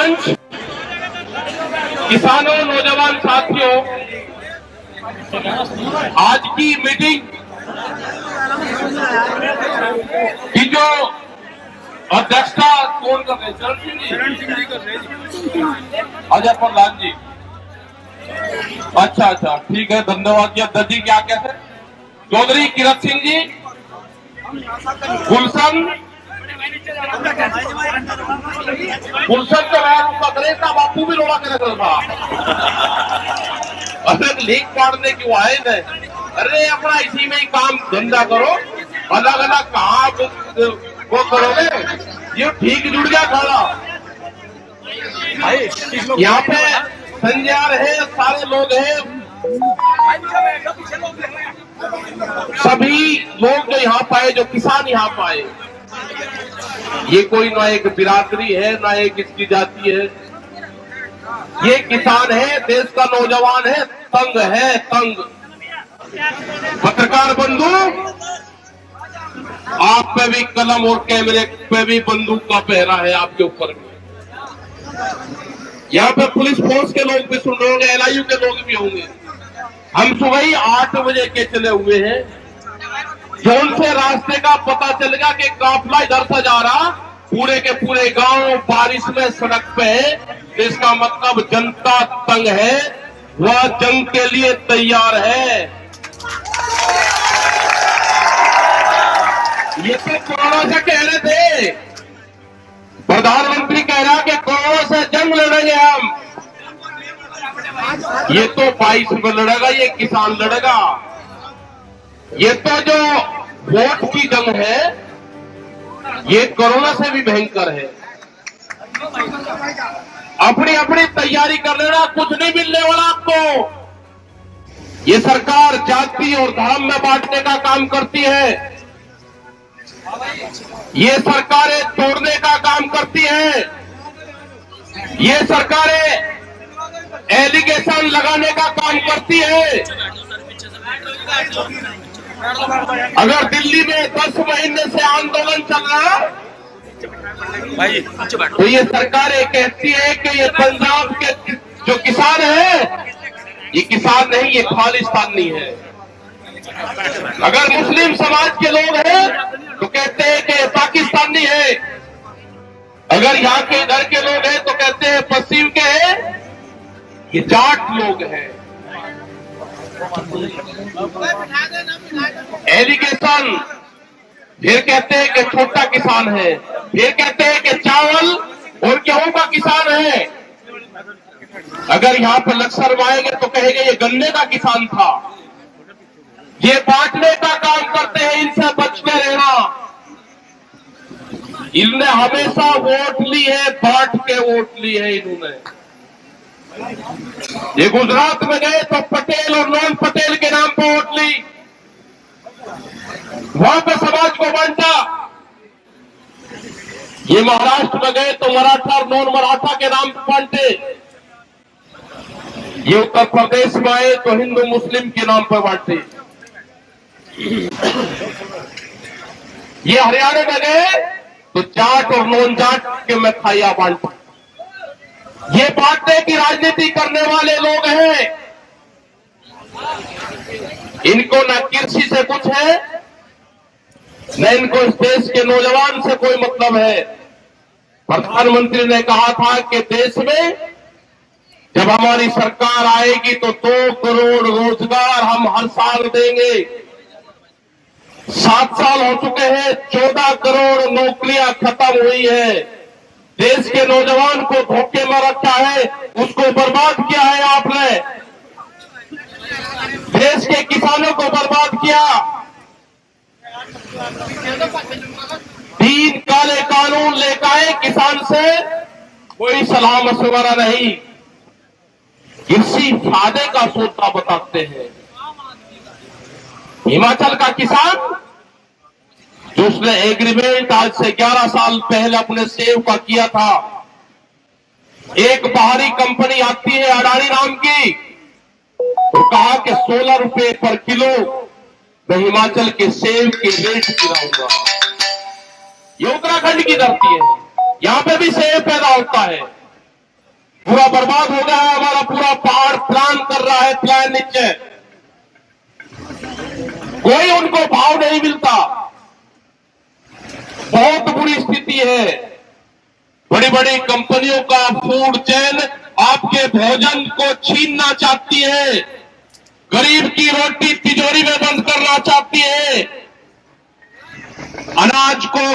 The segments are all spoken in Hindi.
मंच, किसानों, नौजवान साथियों, आज की मीटिंग की जो अध्यक्षता कौन कर रहे हैं? चरण सिंह जी कर रहे हैं। अजय प्रहलाद जी, अच्छा, ठीक है, धन्यवाद जी। अध्यक्ष जी क्या कहते हैं? चौधरी किरत सिंह जी, गुलशन तो मैं था, बापू भी रोड़ा कर था। अरे लीक पाड़ने की वो आए थे। अरे अपना इसी में ही काम धंधा करो, अलग अलग कहा वो करोगे, ये ठीक जुड़ गया खाना। यहाँ पे संजय है, सारे लोग हैं, सभी लोग जो यहाँ पाए, जो किसान यहाँ पाए, ये कोई ना एक बिरादरी है, ना एक इसकी जाति है, ये किसान है, देश का नौजवान है, तंग है, तंग। पत्रकार बंधु, आप पे भी कलम और कैमरे पे भी बंदूक का पहरा है आपके ऊपर भी। यहाँ पे पुलिस फोर्स के लोग भी सुन रहे होंगे, एलआईयू के लोग भी होंगे। हम सुबह ही 8 बजे के चले हुए हैं, जोन से रास्ते का पता चलेगा कि काफिला इधर से जा रहा, पूरे के पूरे गांव बारिश में सड़क पे है, इसका मतलब जनता तंग है, वह जंग के लिए तैयार है। ये तो कोरोना से कह रहे थे, प्रधानमंत्री कह रहा कि कोरोना से जंग लड़ेंगे हम, ये तो 22 में लड़ेगा, ये किसान लड़ेगा। ये तो जो वोट की जंग है, ये कोरोना से भी भयंकर है। अपनी अपनी तैयारी कर लेना, कुछ नहीं मिलने वाला आपको। ये सरकार जाति और धर्म में बांटने का काम करती है, ये सरकारें तोड़ने का काम करती है, ये सरकारें एलिगेशन लगाने का काम करती है। अगर दिल्ली में 10 महीने से आंदोलन चल रहा तो ये सरकारें कहती है कि ये पंजाब के जो किसान है, ये किसान नहीं, ये खालिस्तानी है। अगर मुस्लिम समाज के लोग हैं तो कहते हैं कि पाकिस्तानी है, अगर यहाँ के इधर के लोग हैं तो कहते हैं पश्चिम के हैं, ये जाट लोग हैं। एलिगेशन, फिर कहते हैं कि छोटा किसान है, फिर कहते हैं कि चावल और गेहूं का किसान है। अगर यहाँ पर लक्ष्य आएंगे तो कहेंगे ये गन्ने का किसान था। ये बांटने का काम करते हैं, इनसे बच के रहना। इनने हमेशा वोट ली है, बांट के वोट ली है इन्होंने। ये गुजरात में गए तो पटेल और नॉन पटेल के नाम पर वोट ली, वहां पे समाज को बांटा। ये महाराष्ट्र में गए तो मराठा और नॉन मराठा के नाम पर बांटे। ये उत्तर प्रदेश में आए तो हिंदू मुस्लिम के नाम पर बांटे। ये हरियाणा में गए तो जाट और नॉन जाट के मिठाइयां बांटे। ये बांटने की राजनीति करने वाले लोग हैं। इनको न कृषि से कुछ है, न इनको इस देश के नौजवान से कोई मतलब है। प्रधानमंत्री ने कहा था कि देश में जब हमारी सरकार आएगी तो 2 करोड़ रोजगार हम हर साल देंगे। 7 साल हो चुके हैं, 14 करोड़ नौकरियां खत्म हुई है। देश के नौजवान को धोखे में रखा है, उसको बर्बाद किया है आपने। देश के किसानों को बर्बाद किया। 3 काले कानून लेकर आए, किसान से कोई सलाह मशवरा नहीं, कृषि फायदे का सोचना बताते हैं। हिमाचल का किसान जो उसने एग्रीमेंट आज से 11 साल पहले अपने सेव का किया था, एक बाहरी कंपनी आती है अडानी नाम की, तो कहा कि 16 रुपए पर किलो मैं हिमाचल के सेब के रेट गिराऊंगा। ये उत्तराखंड की धरती है, यहां पे भी सेब पैदा होता है। पूरा बर्बाद हो गया है। हमारा पूरा पहाड़ प्लान कर रहा है, प्लान नीचे कोई उनको भाव नहीं मिलता। बहुत बुरी स्थिति है। बड़ी बड़ी कंपनियों का फूड चेन आपके भोजन को छीनना चाहती है, गरीब की रोटी तिजोरी में बंद करना चाहती है, अनाज को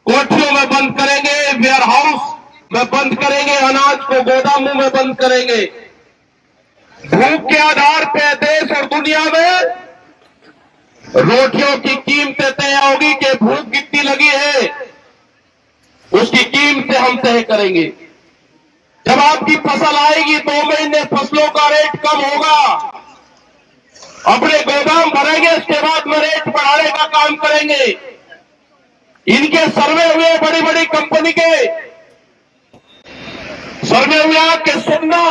कोठियों में बंद करेंगे, वेयर हाउस में बंद करेंगे, अनाज को गोदामों में बंद करेंगे। भूख के आधार पर देश और दुनिया में रोटियों की कीमतें तय होगी कि भूख कितनी लगी है, उसकी कीमतें हम तय करेंगे। जब आपकी फसल आएगी 2 महीने फसलों का रेट कम होगा, अपने गोदाम भरेंगे, इसके बाद में रेट बढ़ाने का काम करेंगे। इनके सर्वे हुए, बड़ी बड़ी कंपनी के सर्वे हुआ कि सुनना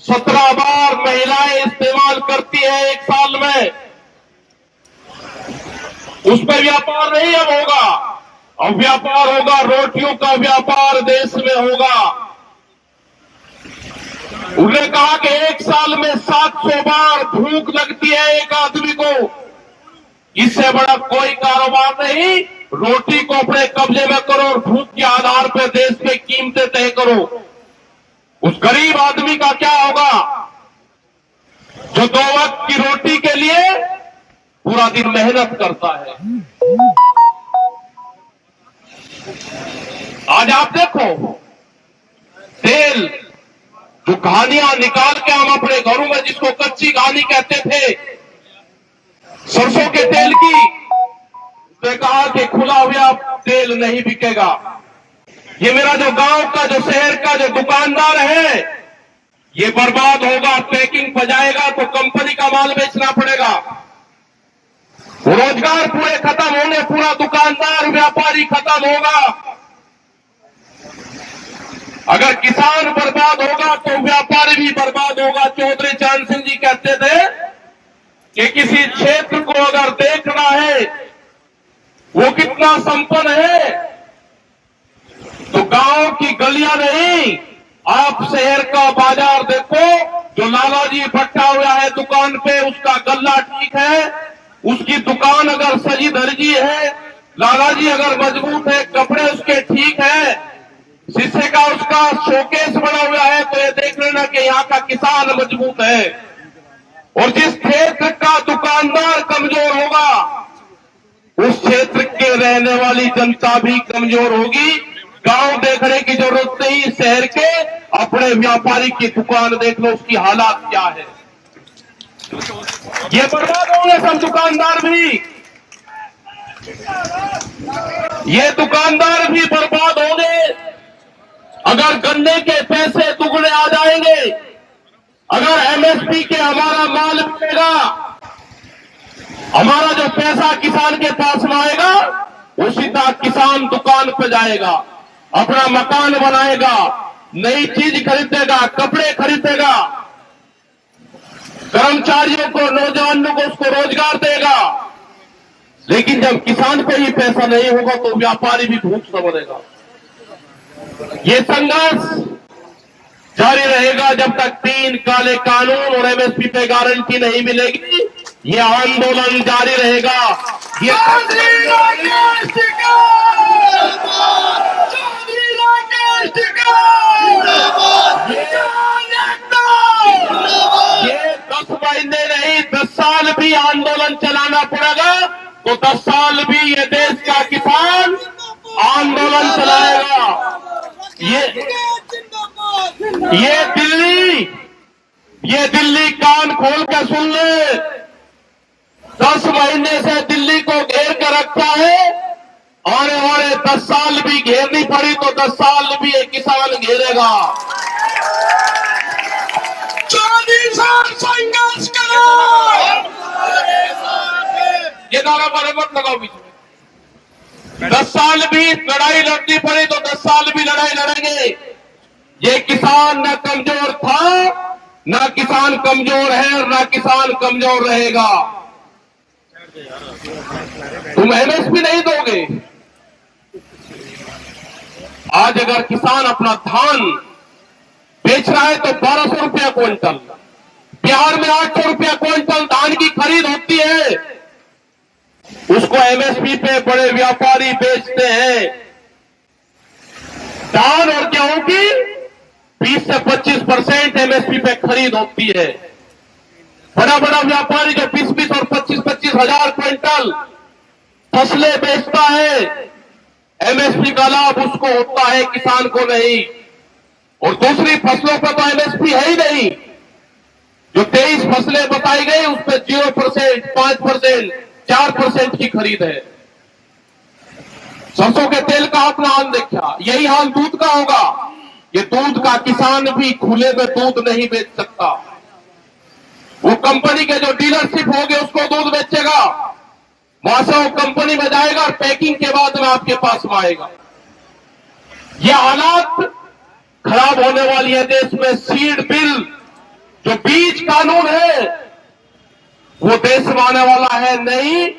17 बार महिलाएं इस्तेमाल करती है एक साल में। उस पर व्यापार नहीं अब होगा, अब व्यापार होगा, रोटियों का व्यापार देश में होगा। उन्होंने कहा कि एक साल में 700 बार भूख लगती है एक आदमी को। इससे बड़ा कोई कारोबार नहीं। रोटी को अपने कब्जे में करो और भूख के आधार पर देश में कीमतें तय करो। उस गरीब आदमी का क्या होगा जो 2 वक्त की रोटी के लिए पूरा दिन मेहनत करता है। आज आप देखो, तेल जो कहानियां निकाल के हम अपने घरों में, जिसको कच्ची कहानी कहते थे, सरसों के तेल की, उसने कहा कि खुला हुआ तेल नहीं बिकेगा। ये मेरा जो गांव का, जो शहर का जो दुकानदार है, ये बर्बाद होगा। पैकिंग बजाएगा तो कंपनी का माल बेचना पड़ेगा। रोजगार पूरे खत्म होंगे, पूरा दुकानदार व्यापारी खत्म होगा। अगर किसान बर्बाद होगा तो व्यापारी भी बर्बाद होगा। चौधरी चरण सिंह जी कहते थे कि किसी क्षेत्र को अगर देखना है वो कितना संपन्न है, तो गांव की गलियां नहीं, आप शहर का बाजार देखो। जो लालाजी बैठा हुआ है दुकान पे, उसका गल्ला ठीक है, उसकी दुकान अगर सजी धजी है, लालाजी अगर मजबूत है, कपड़े उसके ठीक है, शीशे का उसका शोकेस बना हुआ है, तो ये देख लेना कि यहाँ का किसान मजबूत है। और जिस क्षेत्र का दुकानदार कमजोर होगा, उस क्षेत्र के रहने वाली जनता भी कमजोर होगी। गांव देखने की जरूरत नहीं, शहर के अपने व्यापारी की दुकान देख लो, उसकी हालात क्या है। ये बर्बाद होंगे सब दुकानदार भी, ये दुकानदार भी बर्बाद होंगे। अगर गन्ने के पैसे दुगने आ जाएंगे, अगर एमएसपी के हमारा माल मिलेगा, हमारा जो पैसा किसान के पास में आएगा, वो सीधा किसान दुकान पर जाएगा, अपना मकान बनाएगा, नई चीज खरीदेगा, कपड़े खरीदेगा, कर्मचारियों को, नौजवानों को उसको रोजगार देगा। लेकिन जब किसान पे ही पैसा नहीं होगा तो व्यापारी भी भूख से मरेगा। ये संघर्ष जारी रहेगा जब तक 3 काले कानून और एमएसपी पे गारंटी नहीं मिलेगी। ये आंदोलन जारी रहेगा। ये ये 10 महीने नहीं, 10 साल भी आंदोलन चलाना पड़ेगा, तो 10 साल भी ये देश का किसान आंदोलन चलाएगा। ये दिल्ली कान खोल के सुन ले, 10 महीने से दिल्ली को घेर कर रखा है। आने वाले 10 साल भी घेरनी पड़ी तो 10 साल भी ये किसान घेरेगा। 40 साल संघर्ष करो। ये नारा पर मत लगाओ बीच में। 10 साल भी लड़ाई लड़नी पड़ी तो 10 साल भी लड़ाई लड़ेंगे। ये किसान न कमजोर था, न किसान कमजोर है, और न किसान कमजोर रहेगा। तुम एमएसपी नहीं दोगे। आज अगर किसान अपना धान बेच रहा है तो 1200 रुपया क्विंटल। बिहार में 800 रुपया क्विंटल धान की खरीद होती है, उसको एमएसपी पे बड़े व्यापारी बेचते हैं। धान और गेहूं की 20 से 25% एमएसपी पे खरीद होती है। बड़ा बड़ा व्यापारी जो 20-20 और 25-25 हजार क्विंटल फसलें बेचता है, एमएसपी का लाभ उसको होता है, किसान को नहीं। और दूसरी फसलों पर तो एमएसपी है ही नहीं। जो 23 फसलें बताई गई उस पर 0%, 5%, 4% की खरीद है। सरसों के तेल का अपना हाल देखा, यही हाल दूध का होगा। ये दूध का किसान भी खुले में दूध नहीं बेच सकता। वो कंपनी के जो डीलरशिप होगी उसको दूध बेचेगा, वहां से वो कंपनी में जाएगा और पैकिंग के बाद में आपके पास में आएगा। ये हालात खराब होने वाली है देश में। सीड बिल जो बीज कानून है वो देश में आने वाला है नहीं।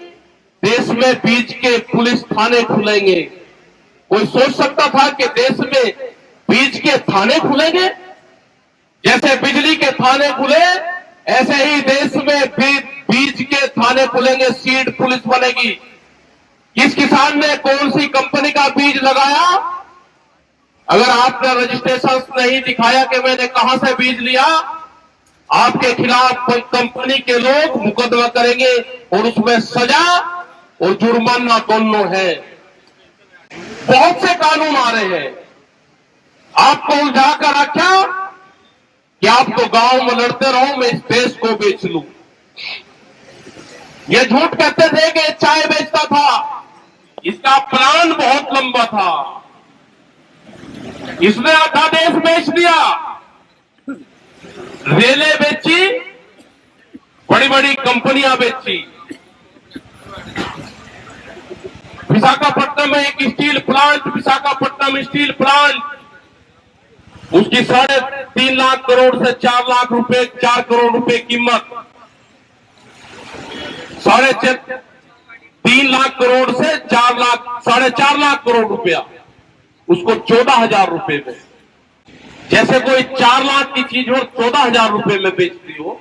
देश में बीज के पुलिस थाने खुलेंगे। कोई सोच सकता था कि देश में बीज के थाने खुलेंगे? जैसे बिजली के थाने खुले ऐसे ही देश में बीज के थाने खुलेंगे, सीड पुलिस बनेगी। किस किसान ने कौन सी कंपनी का बीज लगाया, अगर आपने रजिस्ट्रेशन नहीं दिखाया कि मैंने कहां से बीज लिया, आपके खिलाफ कंपनी के लोग मुकदमा करेंगे और उसमें सजा और जुर्माना दोनों है। बहुत से कानून आ रहे हैं। आपको उलझा कर रखा कि आप तो गांव में लड़ते रहो, मैं इस देश को बेच लूं। ये झूठ कहते थे कि चाय बेचता था, इसका प्लान बहुत लंबा था। इसने आधा देश बेच दिया, रेलें बेची, बड़ी बड़ी कंपनियां बेची। विशाखापट्टनम में एक steel plant, Visakhapatnam steel plant, उसकी 3.5 लाख करोड़ से 4 लाख रुपए, 4 करोड़ रुपए कीमत, 3.5 लाख करोड़ से 4 लाख, 4.5 लाख करोड़ रुपया, उसको 14,000 रुपए में। जैसे कोई 4 लाख की चीज और 14,000 रुपए में बेचती हो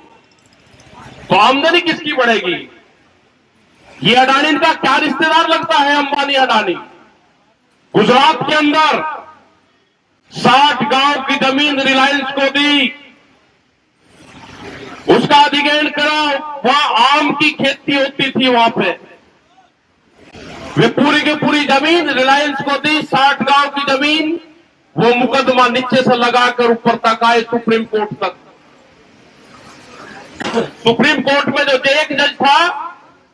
तो आमदनी किसकी बढ़ेगी? ये अडानी का क्या रिश्तेदार लगता है? अंबानी अडानी। गुजरात के अंदर 60 गांव की जमीन रिलायंस को दी, उसका अधिग्रहण करा। वहां आम की खेती होती थी, वहां पे वे पूरी की पूरी जमीन रिलायंस को दी, 60 गांव की जमीन। वो मुकदमा नीचे से लगाकर ऊपर तक आए, सुप्रीम कोर्ट तक। सुप्रीम कोर्ट में जो एक जज था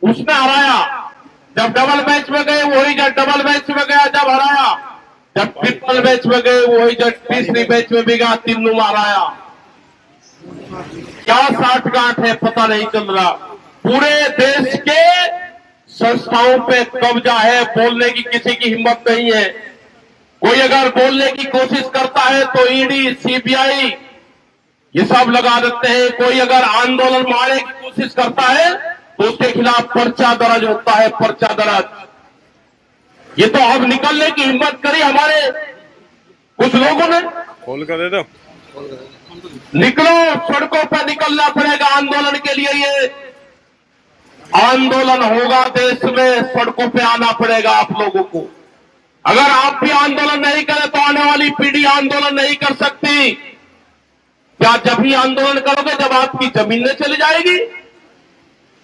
उसने हराया। जब डबल बेंच में गए वही जज डबल बेंच में गया, जब हराया। जब ट्रिपल बेंच में गए वही जज तीसरी बेंच में भी गया, तीनों में हराया। क्या 60 गांठ है पता नहीं चल रहा। पूरे देश के संस्थाओं पे कब्जा है, बोलने की किसी की हिम्मत नहीं है। कोई अगर बोलने की कोशिश करता है तो ईडी, सीबीआई ये सब लगा देते हैं। कोई अगर आंदोलन मारने की कोशिश करता है तो उसके खिलाफ पर्चा दर्ज होता है, पर्चा दर्ज। ये तो अब निकलने की हिम्मत करी हमारे कुछ लोगों ने। खोल कर दे दो, निकलो, सड़कों पर निकलना पड़ेगा आंदोलन के लिए। ये आंदोलन होगा देश में, सड़कों पे आना पड़ेगा आप लोगों को। अगर आप भी आंदोलन नहीं करें तो आने वाली पीढ़ी आंदोलन नहीं कर सकती। क्या जब ही आंदोलन करोगे जब आपकी जमीनें चली जाएगी?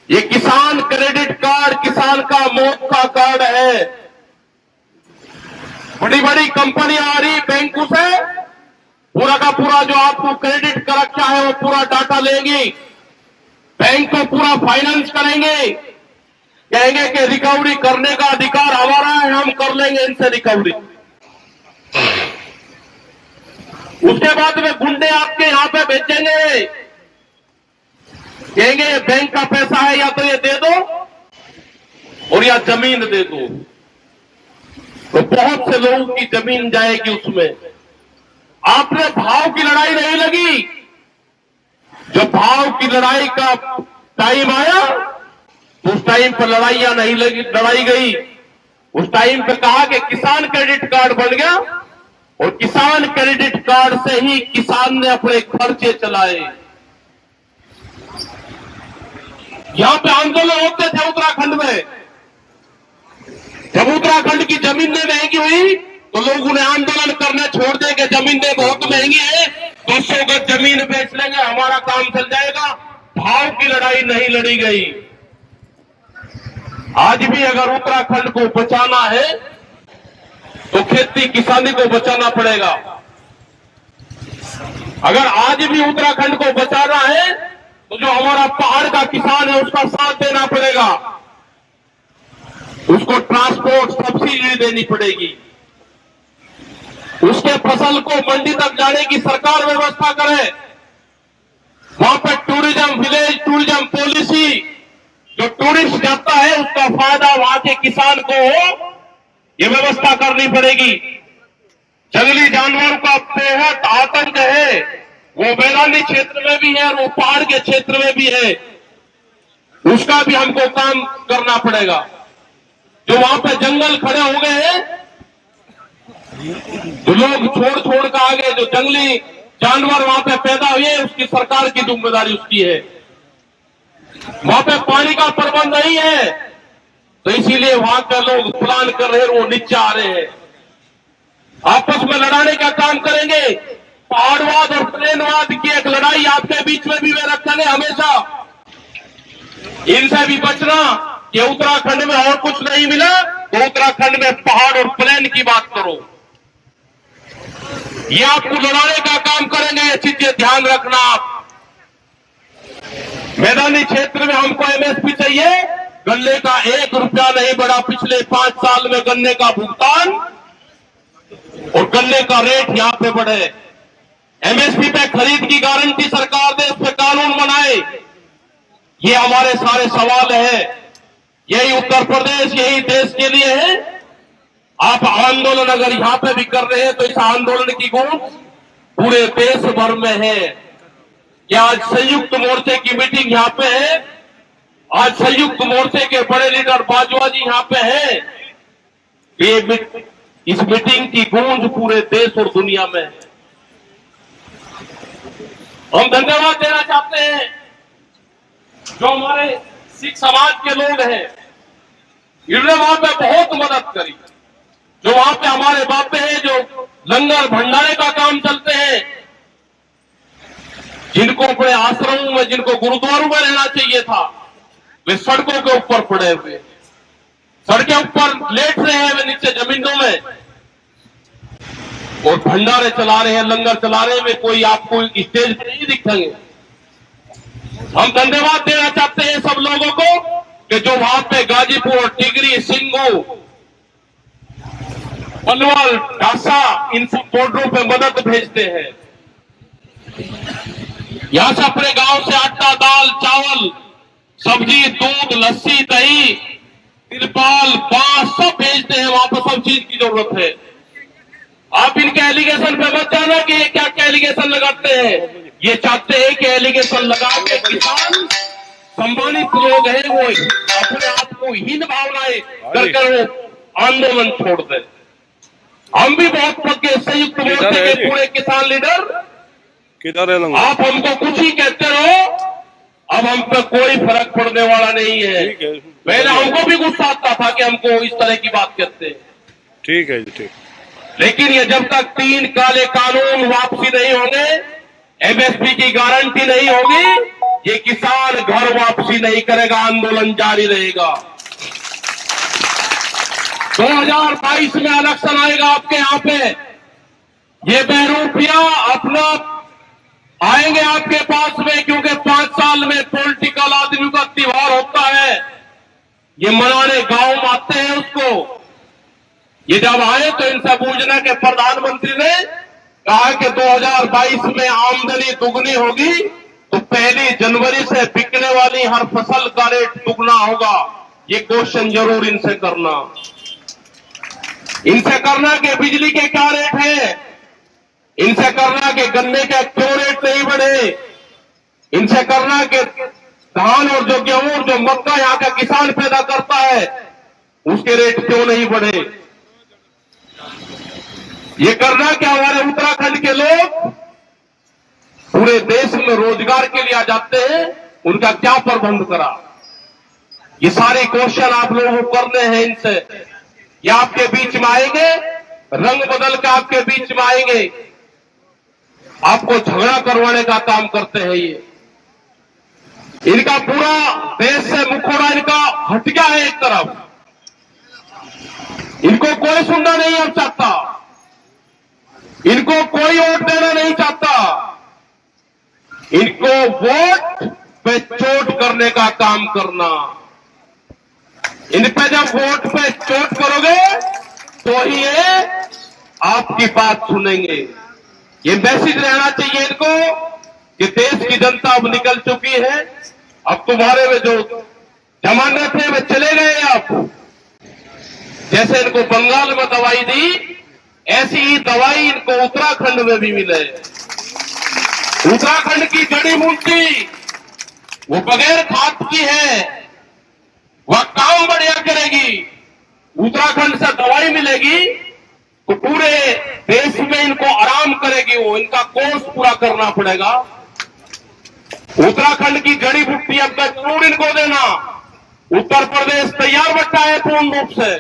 ये किसान क्रेडिट कार्ड किसान का मौत का कार्ड है। बड़ी बड़ी कंपनियां आ रही बैंकों से, पूरा का पूरा जो आपको क्रेडिट कर रखा है वो पूरा डाटा लेंगी, बैंक को पूरा फाइनेंस करेंगे, कहेंगे कि रिकवरी करने का अधिकार हमारा है, हम कर लेंगे इनसे रिकवरी। उसके बाद में गुंडे आपके यहां पे भेजेंगे, कहेंगे ये बैंक का पैसा है, या तो ये दे दो और या जमीन दे दो। तो बहुत से लोगों की जमीन जाएगी उसमें। आपने भाव की लड़ाई नहीं लगी। जब भाव की लड़ाई का टाइम आया उस टाइम पर लड़ाइयां नहीं लड़ाई गई। उस टाइम पे कहा कि किसान क्रेडिट कार्ड बन गया, और किसान क्रेडिट कार्ड से ही किसान ने अपने खर्चे चलाए। यहां पे आंदोलन होते थे उत्तराखंड में। जब उत्तराखंड की जमीनें महंगी हुई तो लोगों ने आंदोलन करना छोड़ दिया कि जमीनें बहुत महंगी है, 200 गज जमीन बेच लेंगे, हमारा काम चल जाएगा। भाव की लड़ाई नहीं लड़ी गई। आज भी अगर उत्तराखंड को बचाना है तो खेती किसानी को बचाना पड़ेगा। अगर आज भी उत्तराखंड को बचाना है तो जो हमारा पहाड़ का किसान है उसका साथ देना पड़ेगा, उसको ट्रांसपोर्ट सब्सिडी देनी पड़ेगी, उसके फसल को मंडी तक जाने की सरकार व्यवस्था करे। वहां पर टूरिज्म विलेज टूरिज्म पॉलिसी, जो टूरिस्ट जाता है उसका फायदा वहां के किसान को हो, ये व्यवस्था करनी पड़ेगी। जंगली जानवरों का बेहद आतंक है, वो मैदानी क्षेत्र में भी है और वो पहाड़ के क्षेत्र में भी है, उसका भी हमको काम करना पड़ेगा। जो वहां पे जंगल खड़े हो गए हैं, जो लोग छोड़ छोड़ कर आ गए, जो जंगली जानवर वहां पे पैदा हुए, उसकी सरकार की जिम्मेदारी उसकी है। वहां पे पानी का प्रबंध नहीं है तो इसीलिए वहां के लोग प्लान कर रहे हैं, वो नीचे आ रहे हैं। आपस में लड़ाने का काम करेंगे। पहाड़वाद और प्लेनवाद की एक लड़ाई आपके बीच में भी वे रखेंगे हमेशा। इनसे भी बचना कि उत्तराखंड में और कुछ नहीं मिला तो उत्तराखंड में पहाड़ और प्लेन की बात करो, ये आपको लड़ाने का काम करेंगे। ये चीजें ध्यान रखना आप। मैदानी क्षेत्र में हमको एमएसपी चाहिए। गन्ने का 1 रुपया नहीं बढ़ा पिछले 5 साल में गन्ने का भुगतान, और गन्ने का रेट यहां पे बढ़े। एमएसपी पे खरीद की गारंटी सरकार दे, उस पर कानून बनाए। ये हमारे सारे सवाल है। यही उत्तर प्रदेश, यही देश के लिए है। आप आंदोलन अगर यहां पे भी कर रहे हैं तो इस आंदोलन की गूंज पूरे देश भर में है। ये आज संयुक्त मोर्चे की मीटिंग यहां पे है। आज संयुक्त मोर्चे के बड़े लीडर बाजवा जी यहां पे हैं। इस मीटिंग की गूंज पूरे देश और दुनिया में है। हम धन्यवाद देना चाहते हैं जो हमारे सिख समाज के लोग हैं, इन्होंने वहां पे बहुत मदद करी। जो वहां पे हमारे बापे हैं, जो लंगर भंडारे का काम चलते हैं, जिनको अपने आश्रमों में, जिनको गुरुद्वारों में रहना चाहिए था, वे सड़कों के ऊपर पड़े हुए, सड़कें ऊपर लेट रहे हैं, वे नीचे जमीनों में, और भंडारे चला रहे हैं, लंगर चला रहे हैं। वे कोई आपको स्टेज पर नहीं दिखेंगे। हम धन्यवाद देना चाहते हैं सब लोगों को कि जो वहां पे गाजीपुर, टिगरी, सिंगू, पलवल, ढासा, इन सब बॉर्डरों पे मदद भेजते हैं। यहां से अपने गांव से आटा, दाल, चावल, सब्जी, दूध, लस्सी, दही, तिरपाल, बांस सब भेजते हैं। वहां पर सब चीज की जरूरत है। आप इनके एलिगेशन पे मत जाना कि ये क्या क्या एलिगेशन लगाते हैं। ये चाहते हैं कि एलिगेशन लगा के किसान सम्मानित लोग हैं वो अपने आप को हीन भावनाएं करके वो आंदोलन छोड़ दें। हम भी बहुत पक्के संयुक्त मोर्चे के पूरे किसान लीडर, आप हमको कुछ ही कहते रहो, अब हम पे कोई फर्क पड़ने वाला नहीं है। पहले हमको भी गुस्सा आता था कि हमको इस तरह की बात कहते हैं। ठीक है जी, ठीक। लेकिन ये जब तक 3 काले कानून वापसी नहीं होंगे, एमएसपी की गारंटी नहीं होगी, ये किसान घर वापसी नहीं करेगा, आंदोलन जारी रहेगा। 2022 में इलेक्शन आएगा आपके यहाँ पे, ये बहरूपिया अपना आएंगे आपके पास में, क्योंकि 5 साल में पॉलिटिकल आदमी का त्योहार होता है, ये मनाने गांव में आते हैं उसको। ये जब आए तो इनसे पूछना कि प्रधानमंत्री ने कहा कि 2022 में आमदनी दुगनी होगी तो 1 जनवरी से बिकने वाली हर फसल का रेट दुगना होगा। ये क्वेश्चन जरूर इनसे करना। इनसे करना कि बिजली के क्या रेट है, इनसे करना कि गन्ने के क्यों रेट नहीं बढ़े, इनसे करना कि धान और जो गेहूं और जो मक्का यहाँ का किसान पैदा करता है उसके रेट क्यों नहीं बढ़े। ये करना कि हमारे उत्तराखंड के लोग पूरे देश में रोजगार के लिए आ जाते हैं, उनका क्या प्रबंध करा। ये सारे क्वेश्चन आप लोगों को करने हैं इनसे। ये आपके बीच में आएंगे, रंग बदल के आपके बीच में आएंगे, आपको झगड़ा करवाने का काम करते हैं। ये इनका पूरा देश से मुखौड़ा इनका हट गया है एक तरफ। इनको कोई सुनना नहीं अब चाहता, इनको कोई वोट देना नहीं चाहता। इनको वोट पे चोट करने का काम करना। इन पे जब वोट पे चोट करोगे तो ही ये आपकी बात सुनेंगे। ये मैसेज रहना चाहिए इनको कि देश की जनता अब निकल चुकी है, अब तुम्हारे में जो जमाने थे वे चले गए। अब जैसे इनको बंगाल में दवाई दी, ऐसी ही दवाई इनको उत्तराखंड में भी मिले। उत्तराखंड की जड़ी बूटी वो बगैर खाद की है, वह काम बढ़िया करेगी। उत्तराखंड से दवाई मिलेगी तो पूरे देश में इनको आराम करेगी। वो इनका कोर्स पूरा करना पड़ेगा। उत्तराखंड की जड़ी बूटी अब तक जरूर इनको देना। उत्तर प्रदेश तैयार बैठा है पूर्ण रूप से।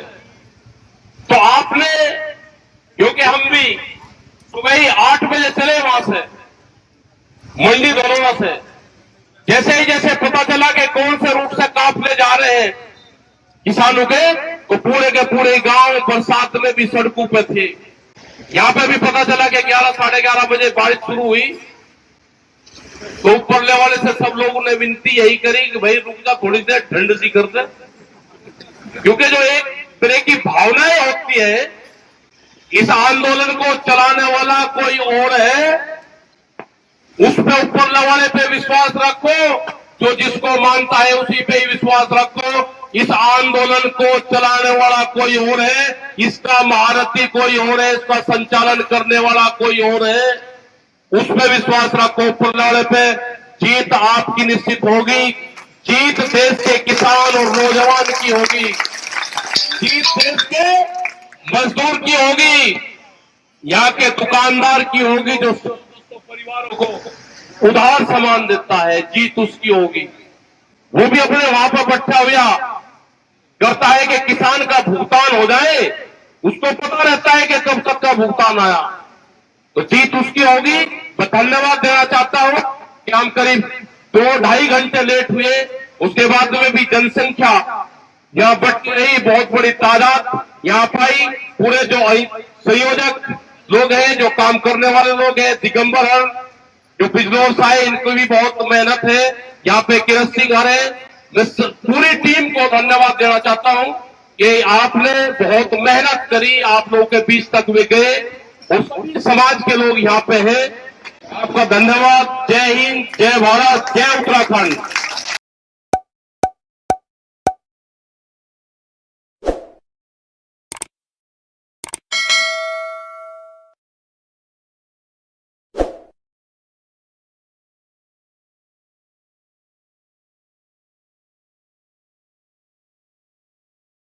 तो आपने, क्योंकि हम भी सुबह ही 8 बजे चले वहां से, मंडी धनौरा से, जैसे पता चला कि कौन से रूट से काफले जा रहे हैं किसानों के पूरे गांव बरसात में भी सड़कों पे थे। यहां पे भी पता चला कि 11 साढ़े 11 बजे बारिश शुरू हुई तो ऊपरले वाले से सब लोगों ने विनती यही करी कि भाई रुक जा, थोड़ी देर ठंड सी कर दे। क्योंकि जो एक तरह की भावनाएं होती है, इस आंदोलन को चलाने वाला कोई और है, उस पे ऊपर वाले पे विश्वास रखो। जो जिसको मानता है उसी पे ही विश्वास रखो। इस आंदोलन को चलाने वाला कोई और है, इसका महारथी कोई और है, इसका संचालन करने वाला कोई और है, उस पे विश्वास रखो। ऊपर वाले पे जीत आपकी निश्चित होगी। जीत देश के किसान और नौजवान की होगी, जीत देश के मजदूर की होगी, यहाँ के दुकानदार की होगी जो परिवारों को उधार सामान देता है। जीत उसकी होगी। वो भी अपने वहां पर बैठा हुआ करता है कि किसान का भुगतान हो जाए, उसको पता रहता है कि कब तक का भुगतान आया, तो जीत उसकी होगी। मैं धन्यवाद देना चाहता हूं कि हम करीब 2-2.5 घंटे लेट हुए, उसके बाद में भी जनसंख्या यहाँ बढ़ती रही, बहुत बड़ी तादाद यहाँ पाई। पूरे जो संयोजक लोग हैं, जो काम करने वाले लोग हैं, दिगंबर हर जो बिजनौर से आए, इनको भी बहुत मेहनत है। यहाँ पे किरण सिंह हर है, मैं पूरी टीम को धन्यवाद देना चाहता हूँ कि आपने बहुत मेहनत करी, आप लोगों के बीच तक वे गए और सभी समाज के लोग यहाँ पे हैं। आपका धन्यवाद। जय हिंद, जय भारत, जय उत्तराखंड।